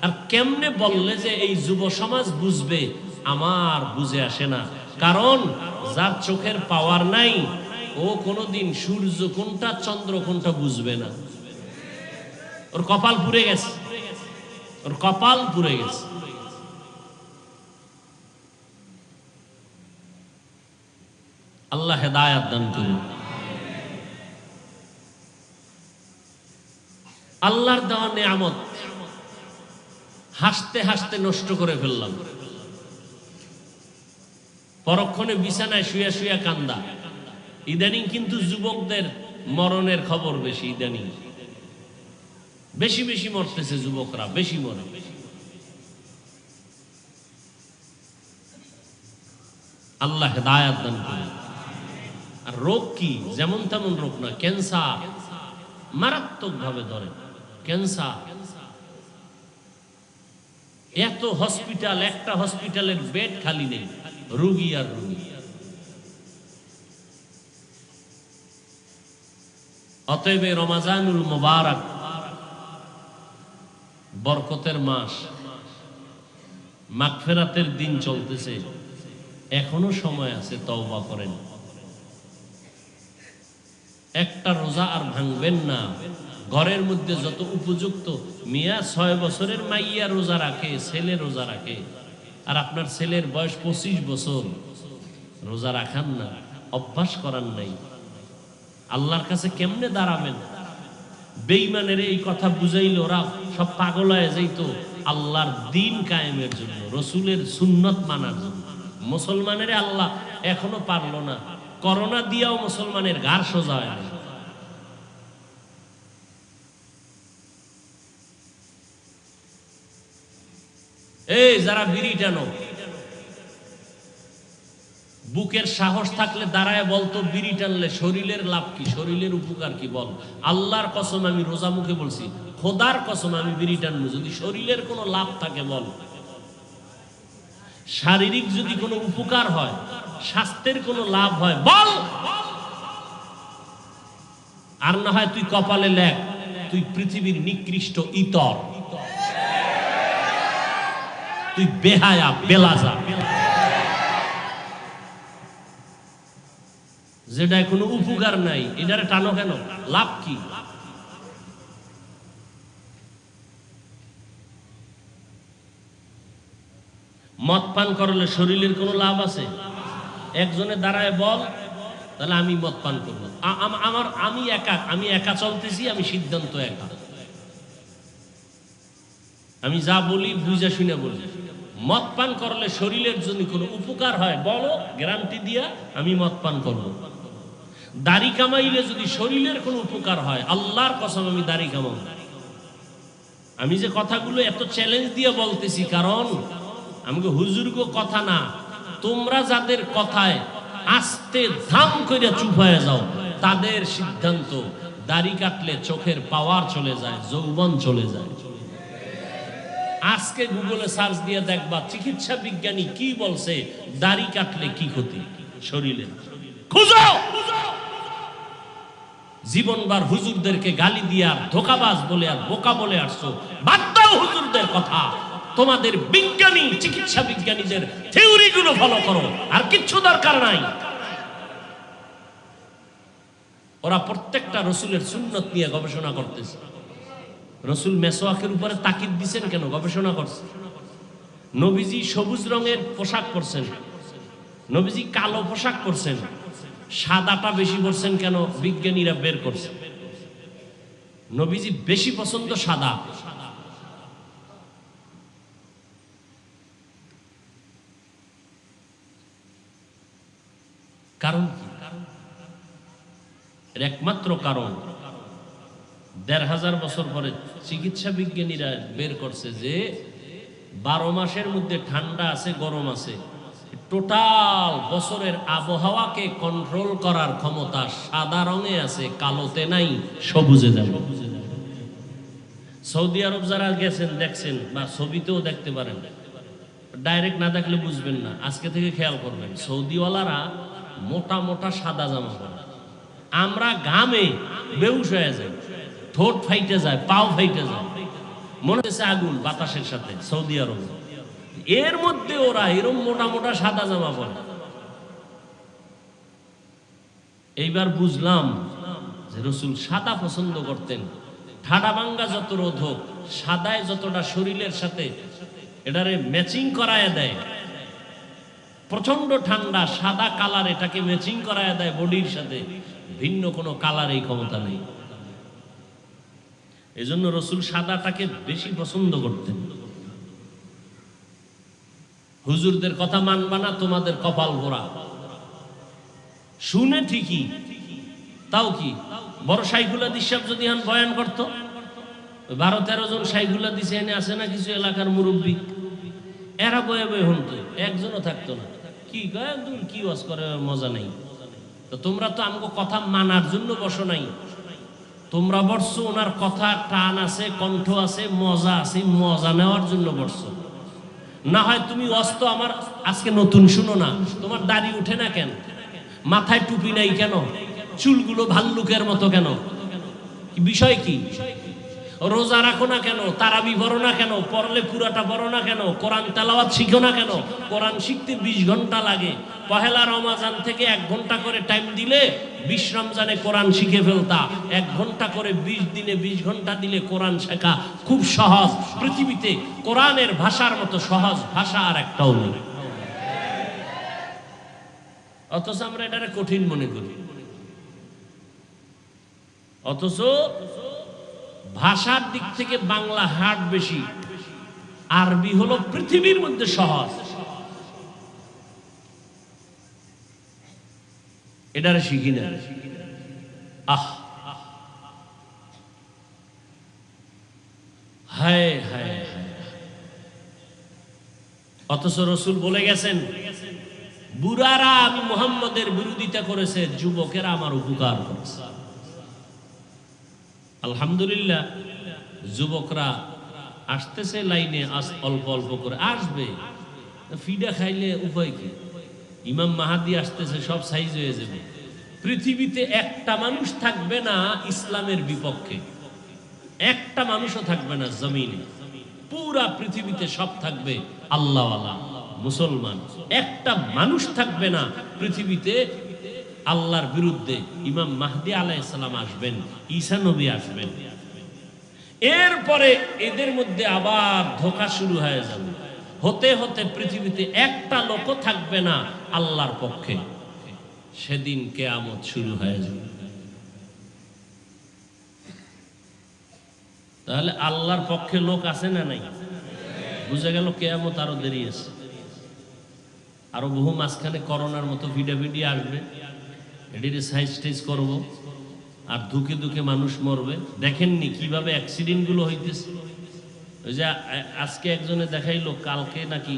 আর কেমনে বললে যে এই যুব সমাজ বুঝবে, আমার বুঝে আসে না। কারণ যার চোখের পাওয়ার নাই, ও কোনোদিন সূর্য কোনটা চন্দ্র কোনটা বুঝবে না। ওর কপাল পুড়ে গেছে, ওর কপাল পুড়ে গেছে। আল্লাহ হেদায়েত দান করুন। আল্লাহর দেওয়া নিয়ামত হাসতে হাসতে নষ্ট করে ফেললাম। পরক্ষণে বিছানায় শুয়া শুয়া কান্দা। ইদানিং কিন্তু যুবকদের মরণের খবর বেশি। ইদানিং বেশি বেশি মরতেছে যুবকরা, বেশি মরে। আল্লাহ হেদায়েত দান করুন। আর রোগ কি? যেমন তেমন রোগ না, ক্যান্সার মারাত্মক ভাবে ধরে। ক্যান্সার, এত হসপিটাল, একটা হসপিটালের বেড খালি নেই, রোগী আর রোগী। অতএব রমাজানুল মুবারক, বরকতের মাস, মাগফিরাতের দিন চলতেছে, এখনো সময় আছে, তওবা করেন। একটা রোজা আর ভাঙবেন না। ঘরের মধ্যে যত উপযুক্ত মিয়া 6 বছরের মাইয়া রোজা রাখে, ছেলে রোজা রাখে, আর আপনার ছেলের বয়স 25 বছর, রোজা রাখান না, অভ্যাস করার নাই, আল্লাহর কাছে কেমনে দাঁড়াবেন? বেঈমানের এই কথা বুঝাইলে ওরা সব পাগল হয়ে যাইত আল্লাহর দিন কায়েমের জন্য, রসুলের সুন্নত মানার জন্য। মুসলমানের আল্লাহ এখনো পারলো না, করোনা দিয়াও মুসলমানের ঘাড় সোজা হয় না। এই যারা বিড়ি টানো, বুকের সাহস থাকলে দাঁড়ায় বলতো বিড়ি টানলে শরীরের লাভ কি, শরীরের উপকার কি বল। আল্লাহর কসম আমি রোজা মুখে বলছি, খোদার কসম আমি বিড়ি টানবো যদি শরীরের কোনো লাভ থাকে বল। শারীরিক যদি কোনো উপকার হয়, স্বাস্থ্যের কোনো লাভ হয় বল, আর না হয় তুই কপালে লেখ তুই পৃথিবীর নিকৃষ্ট ইতর, তুই বেহায়া বেলাজা। যেটা কোনো উপকার নাই এটারে টানো কেন, লাভ কি? মদ পান করলে শরীরের কোনো লাভ আছে? একজনে দাঁড়ায় বল তাহলে আমি মদ পান করবো। আমি একা চলতেছি, আমি সিদ্ধান্ত একা, আমি যা বলি বুঝা শুনে বলি। মদ পান করলে শরীরের জন্য কোনো উপকার হয় বলো, গ্যারান্টি দিয়া আমি মদ পান করবো। দাড়ি কামাইলে যদি শরীরের কোনো উপকার হয়, আল্লাহর কসম আমি দাড়ি কামাবো। আমি যে কথাগুলো এত চ্যালেঞ্জ দিয়ে বলতেছি কারণ আমাকে হুজুরগো কথা না, তোমরা যাদের কথায় আস্তে ধাম করে চুপ হয়ে যাও তাদের সিদ্ধান্ত দাড়ি কাটলে চোখের পাওয়ার চলে যায়, যৌবন চলে যায়। আজকে গুগলে সার্চ দিয়ে দেখবা চিকিৎসা বিজ্ঞানী কি বলছে, দাড়ি কাটলে কি ক্ষতি শরীরে, খুঁজো। জীবনবার হুজুরদেরকে গালি দিয়ে আর ধোকাবাজ বলে আর বোকা বলে আসছো, বাদ দাও হুজুরদের কথা, তোমাদের বিজ্ঞানী চিকিৎসা বিজ্ঞানীদের থিওরি গুলো ফলো করো, আর কিচ্ছু দরকার নাই। ওরা প্রত্যেকটা রসুলের সুন্নত নিয়ে গবেষণা করতেছে। রসুল মেসওয়াকের উপরে তাকিদ দিচ্ছেন কেন, গবেষণা করছে। নবীজি সবুজ রঙের পোশাক পরছেন, নবীজি কালো পোশাক পরছেন, সাদাটা বেশি পরছেন কেন, বিজ্ঞানীরা বের করছে। নবীজি বেশি পছন্দ সাদা, কারণ কি? এর একমাত্র কারণ ১৫০০ বছর পরে চিকিৎসা বিজ্ঞানীরা বের করছে যে 12 মাসের মধ্যে ঠান্ডা আছে গরম আছে, টোটাল বছরের আবহাওয়াকে কন্ট্রোল করার ক্ষমতা সাদা রঙে আছে, কালোতে নাই, সবুজে যাবে। সৌদি আরব যারা গেছেন দেখছেন বা ছবিতেও দেখতে পারেন, ডাইরেক্ট না দেখলে বুঝবেন না, আজকে থেকে খেয়াল করবেন। সৌদিওয়ালারা মোটা মোটা সাদা জামা পরে, আমরা ঘামে বেহুশ হয়ে যাই, ঠোঁট ফাইটে যায়, পাও ফাইটে যায়, মনে হচ্ছে আগুন বাতাসের সাথে। সৌদি আরব এর মধ্যে ওরা এরকম মোটা মোটা সাদা জামা পরে। এইবার বুঝলাম যে রসুল সাদা পছন্দ করতেন। ঠাডা ভাঙ্গা যত রোধ হোক, সাদায় যতটা শরীরের সাথে এটারে ম্যাচিং করায় দেয়। প্রচন্ড ঠান্ডা, সাদা কালার এটাকে ম্যাচিং করায় দেয় বডির সাথে, ভিন্ন কোনো কালার এই ক্ষমতা নেই। এজন্য রসুল সাদাটাকে বেশি পছন্দ করতেন। হুজুরদের কথা মানবা না, তোমাদের কপাল ভরা। শুনে ঠিকই, তাও কি বড় শাইখুল হাদিস সাহেব যদি বয়ান করতো, 12-13 জন শাইখুল হাদিস এনে আসে না কিছু এলাকার মুরব্বী, এরা বয়ে বয়ে শুনতো, একজনও থাকতো না। কি কয় কি ওয়াজ করে, মজা নেই। তো তোমরা তো আমাকে কথা মানার জন্য বসো নাই, তোমরা বসছো ওনার কথা টান আছে, কণ্ঠ আছে, মজা আছে, মজা নেওয়ার জন্য বসছো। না হয় তুমি অস্ত আমার আজকে নতুন শুনো না, তোমার দাড়ি উঠে না কেন, মাথায় টুপি নাই কেন, চুলগুলো ভাল্লুকের মতো কেন, বিষয় কি? রোজা রাখো না কেন, তারাবি পড়ো না কেন, পড়লে পুরাটা পড়ো না কেন, কোরআন তেলাওয়াত শিখো না কেন? কোরআন শিখতে 20 ঘন্টা লাগে। পহেলা রমাজান থেকে 1 ঘন্টা করে টাইম দিলে 20 রমজানে কোরআন শিখে ফেলতা। 1 ঘন্টা করে 20 দিনে 20 ঘন্টা দিলে কোরআন শেখা খুব সহজ। পৃথিবীতে কোরআনের ভাষার মতো সহজ ভাষা আর একটাও নেই। অথচ আমরা এটারে কঠিন মনে করি। অথচ ভাষার দিক থেকে বাংলা হার্ড বেশি, আরবি হলো পৃথিবীর মধ্যে সহজ। এটারে শিখি না। হায় হায় হায়। অথচ রসুল বলে গেছেন, বুড়ারা আমি মুহাম্মদের বিরোধিতা করেছে, যুবকেরা আমার উপকার করেছে। আলহামদুলিল্লাহ, যুবকরা আসতেছে লাইনে, অল্প অল্প করে আসবে। ফিডা খাইলে উপায় কি? ইমাম মাহাদি আসতেছে, সব সাইজ হয়ে যাবে। পৃথিবীতে একটা মানুষ থাকবে না ইসলামের বিপক্ষে, একটা মানুষও থাকবে না জমিনে। পুরা পৃথিবীতে সব থাকবে আল্লাহওয়ালা মুসলমান। একটা মানুষ থাকবে না পৃথিবীতে আল্লাহর বিরুদ্ধে। ইমাম মাহদি আলাইহিস সালাম আসবেন, ঈসা নবী আসবেন। এরপরে এদের মধ্যে আবার ধোঁকা শুরু হয়ে যাবে। হতে হতে পৃথিবীতে একটা লোকও থাকবে না আল্লাহর পক্ষে। সেদিন কিয়ামত শুরু হয়ে যাবে। তাহলে আল্লাহর পক্ষে লোক আছে না নাই? বুঝা গেল কিয়ামত আরো দেরি আছে। আরো বহু মাঝখানে করোনার মতো ভিডিও আসবে, এটির সাইজ টেজ করব, আর ধুকে ধুকে মানুষ মরবে। দেখেননি কিভাবে অ্যাক্সিডেন্ট গুলো হইতেছে? ওই যে আজকে একজনে দেখাইলো, কালকে নাকি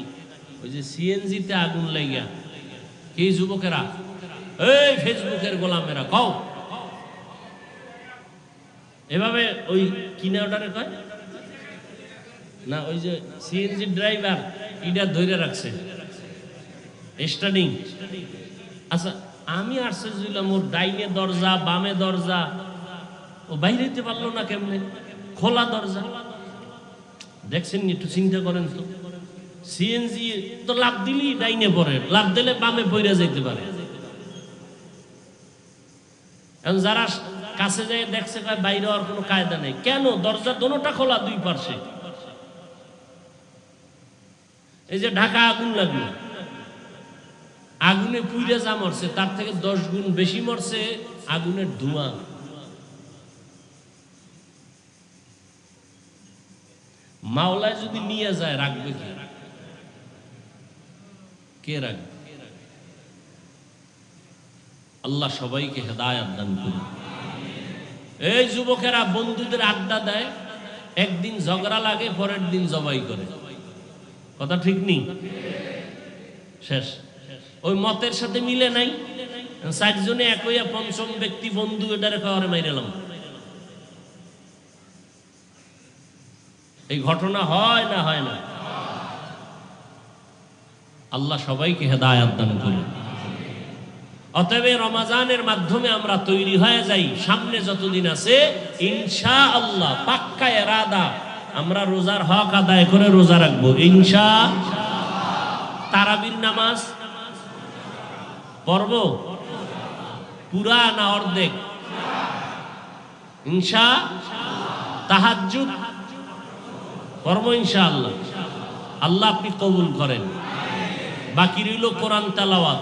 ওই যে সিএনজিতে আগুন লাগিয়া, কি যুবকেরা, এই ফেসবুকের গোলামেরা কও, এভাবে ওই কিনে অর্ডারে কয় না, ওই যে সিএনজি ড্রাইভার ইটা ধরে রাখছে স্টার্টিং। আচ্ছা, আমি আশ্চর্য হইলাম, ওর ডাইনে দরজা বামে দরজা, ও বাইরে যেতে পারলো না কেমনে? খোলা দরজা। দেখছেন, একটু চিন্তা করেন তো। সিএনজি তো লাভ দিলেই ডাইনে পড়ে, লাভ দিলে বামে পড়ে যেতে পারে। এখন যারা কাছে যায় দেখছে, বাইরে আর কোনো কায়দা নেই। কেন? দরজা দোনোটা খোলা, দুই পাশে। এই যে ঢাকা আগুন লাগলো, আগুনে পুইরা যা মরছে তার থেকে 10 গুণ বেশি মরছে আগুনের ধোঁয়া। মাওলায় যদি নিয়ে যায়, রাখবে কে? কে রাখবে? আল্লাহ সবাইকে হেদায়েত দান করুন। এই যুবকেরা বন্ধুদের আড্ডা দেয়, একদিন ঝগড়া লাগে, পরের দিন জবাই করে। কথা ঠিক নেই? শেষ। ওই মতের সাথে মিলে নাই, 4 জনে একই, 5ম ব্যক্তি বন্ধু এটারে খাওয়ারে মাইরালাম। এই ঘটনা হয় না? হয় না? আল্লাহ সবাইকে হেদায়েত দান করুন। অতএব রমাজানের মাধ্যমে আমরা তৈরি হয়ে যাই। সামনে যতদিন আছে ইনশাআল্লাহ পাক্কা ইরাদা, আমরা রোজার হক আদায় করে রোজা রাখবো ইনশাআল্লাহ। তারাবির নামাজ পড়ব পুরা না অর্ধেক? ইনশাআল্লাহ। তাহাজ্জুদ পড়ব ইনশাআল্লাহ। আল্লাহ আপনি কবুল করেন। বাকি রইল কোরআন তেলাওয়াত।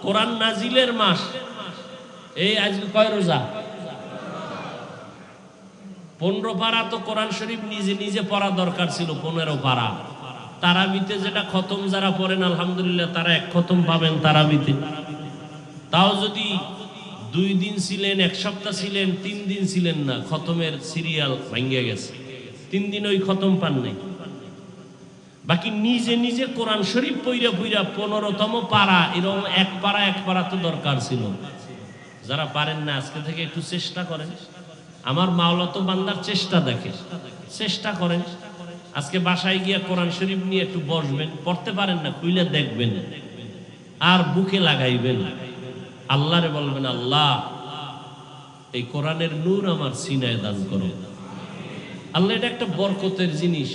কোরআন নাজিলের মাস। এই আজকে কয় রোজা? 15 পারা তো কোরআন শরীফ নিজে নিজে পড়া দরকার ছিল, 15 পারা। তারাবিতে যেটা খতম যারা পড়েন আলহামদুলিল্লাহ, তারা 1 খতম পাবেন তারাবিতে। তাও যদি 2 দিন ছিলেন, 1 সপ্তাহ ছিলেন, 3 দিন ছিলেন না, খতমের সিরিয়াল ভেঙে গেছে। 3 দিন ওই খতম পান নাই। বাকি নিজে নিজে কোরআন শরীফ পইরা পইরা 15তম পারা, এরকম 1 পারা তো দরকার ছিল। যারা পারেন না আজকে থেকে একটু চেষ্টা করেন। আমার মাওলা তো বান্দার চেষ্টা দেখে, চেষ্টা করেন। আজকে বাসায় গিয়া কোরআন শরীফ নিয়ে একটু বসবেন, পড়তে পারেন না খুইলা দেখবেন, আর বুকে লাগাইবেন, আল্লাহরে বলবেন, আল্লাহ এই কোরআনের নূর আমার সিনায় দান করো। আল্লাহ এটা একটা বরকতের জিনিস,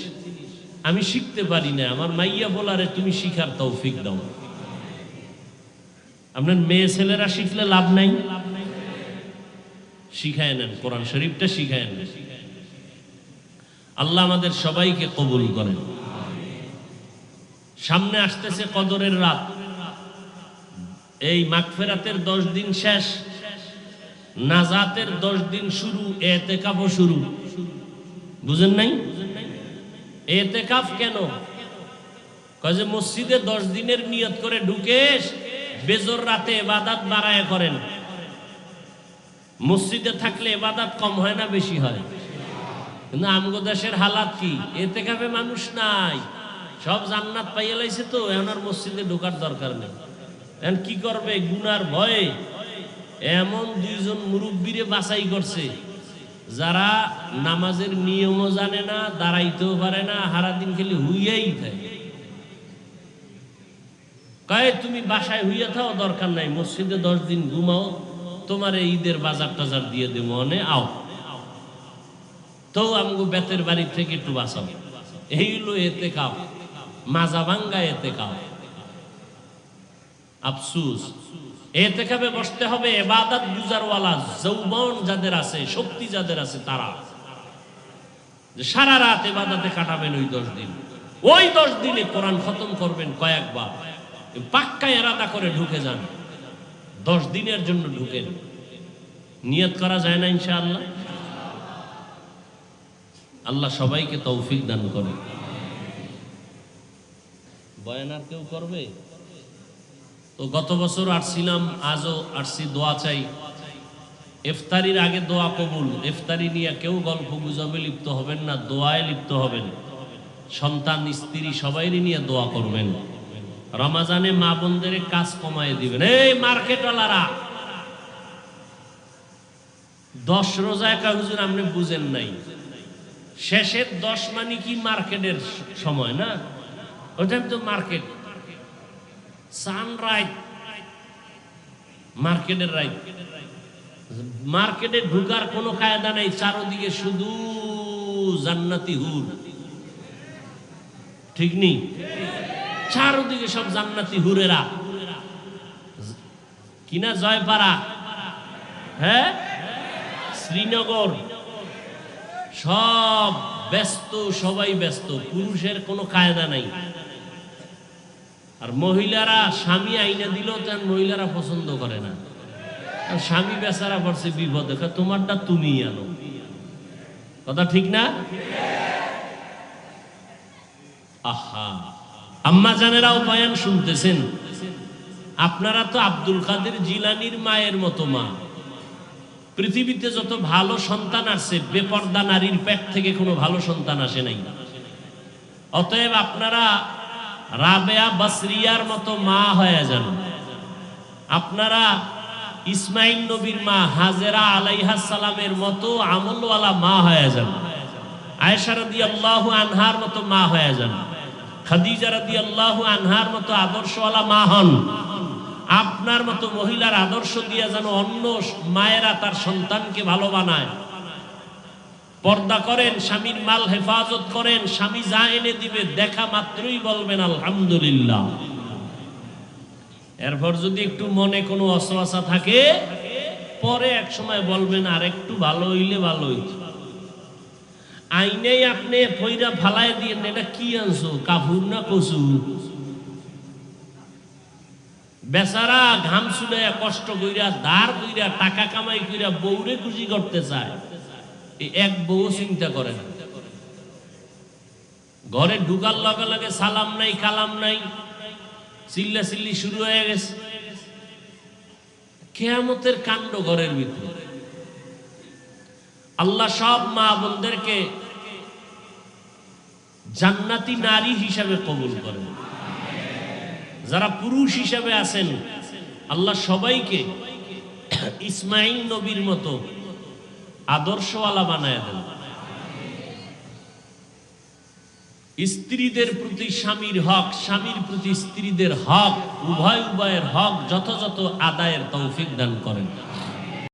আমি শিখতে পারি না, আমার মাইয়া বলারে তুমি শিখার তৌফিক দাও। আপনার মেয়ে ছেলেরা শিখলে লাভ নাই, শিখায় নেন, কোরআন শরীফটা শিখায় নেন। আল্লাহ আমাদের সবাইকে কবুল করেন। সামনে আসতেছে কদরের রাত, এই মাগফিরাতের 10 দিন শেষ, নাজাতের 10 দিন শুরু, ইতিকাফও শুরু। বুঝেন নাই? ইতিকাফ কেন? কয় যে মসজিদে 10 দিনের নিয়ত করে ঢুকে বেজর রাতে ইবাদত বাড়ায় করেন। মসজিদে থাকলে ইবাদত কম হয় না বেশি হয়? কিন্তু আমগো দেশের হালাত কি? ইতিকাফে মানুষ নাই, সব জান্নাত পাইয়া লাইছে, তো এখন আর মসজিদে ঢোকার দরকার নেই। এখন কি করবে? গুনার ভয়ে এমন 2 জন মুরব্বীরে বাছাই করছে, যারা নামাজের নিয়মও জানে না, দাঁড়াইতেও পারে না, সারাদিন খালি হুইয়াই থাকে। কয় তুমি বাসায় হুইয়া থাও, দরকার নাই, মসজিদে 10 দিন ঘুমাও, তোমার ঈদের বাজার টাজার দিয়ে দেবো, অনে আও, তো আমগো বেতের বাড়ি থেকে একটু বাঁচাও। এই হলো ইতিকাফ, মাজা ভাঙ্গা ইতিকাফ। আফসুস, ইতিকাফে বসতে হবে ইবাদত গুজারওয়ালা যৌবন যাদের আছে, শক্তি যাদের আছে, তারা সারা রাত ইবাদতে কাটাবেন ওই 10 দিন। ওই 10 দিনে কোরআন খতম করবেন কয়েকবার, পাক্কা ইরাদা করে ঢুকে যান, 10 দিনের জন্য ঢুকেন। নিয়ত করা যায় না ইনশাআল্লাহ? আল্লাহ সবাইকে তৌফিক দান করে। বয়ান আর কেউ করবে? তো গত বছর আসছিলাম, আজও আসছি, দোয়া চাই। ইফতারির আগে দোয়া কবুল। ইফতারি নিয়ে কেউ গল্প গুজবে লিপ্ত হবেন না, দোয়ায় লিপ্ত হবেন। সন্তান স্ত্রী সবাই নিয়ে দোয়া করবেন। রমাজানে মা বোনদের কাজ কমায় দিবেন। এই মার্কেটওয়ালারা 10 রোজা একা হুজুর আপনি বুঝেন নাই, শেষের 10 মানে কি মার্কেটের সময় না? ওটা তো মার্কেট, সানরাইজ মার্কেটের রাইট। মার্কেটে ঢুকার কোনো কায়দা নাই, চারদিকে শুধু জান্নাতি হুর, ঠিক নেই? চারদিকে সব জান্নাতি হুরেরা, কিনা জয়পাড়া, হ্যাঁ, শ্রীনগর, সব ব্যস্ত, সবাই ব্যস্ত, পুরুষের কোনো কায়দা নাই। আর মহিলারা স্বামী আইনা দিল, তার মহিলারা পছন্দ করে না। স্বামী বেচারা পড়ছে বিপদে, তোমারটা তুমি আনো। কথা ঠিক না? আহা, আম্মা জানেরাও বয়ান শুনতেছেন, আপনারা তো আব্দুল কাদের জিলানির মায়ের মতো মা। পৃথিবীতে যত ভালো সন্তান আসছে, বেপর্দা নারীর পেট থেকে কোনো ভালো সন্তান আসে নাই। অতএব আপনারা রাবেয়া বসরিয়ার মতো মা হয়ে যান। আপনারা ইসমাইল নবীর মা হাজেরা আলাইহাস সালামের মতো আমলওয়ালা মা হয়ে যান। আয়েশা রাদিয়াল্লাহু আনহার মতো মা হয়ে যান। খাদিজা রাদিয়াল্লাহু আনহার মতো আদর্শওয়ালা মা হন। আপনার মতো মহিলার আদর্শ দিয়ে যেন অন্য মায়েরা তার সন্তানকে ভালো বানায়। পর্দা করেন, স্বামীর মাল হেফাজত করেন, স্বামী যা এনে দিবে দেখা মাত্রই বলবেন আলহামদুলিল্লাহ। এরপর যদি একটু মনে কোনো অসওয়াসা থাকে, পরে এক সময় বলবেন আর একটু ভালো হইলে ভালো হইত। আইনেই আপনি পয়রা ফালায় দিয়ে, এটা কি আনছো, কাপুর না কচু? বেচারা ঘাম ছুলে কষ্ট কইরা, দাঁড় কইরা, টাকা কামাই কইরা বউরে খুশি করতে চায়, এক বউ চিন্তা করে না। ঘরে ঢুকার লগে লগে সালাম নাই, কালাম নাই, চিল্লা চিল্লি শুরু হয়ে গেছে। কিয়ামতের কাণ্ড ঘরের ভিতরে। আল্লাহ সব মা বোনদেরকে জান্নাতি নারী হিসাবে কবুল করেন। যারা পুরুষ হিসাবে আছেন, আল্লাহ সবাইকে ইসমাইল নবীর মতো আদর্শওয়ালা বানায় দেন। স্ত্রীদের প্রতি স্বামীর হক, স্বামীর প্রতি স্ত্রীদের হক, উভয় উভয়ের হক যথাযথ আদায়ের তৌফিক দান করেন।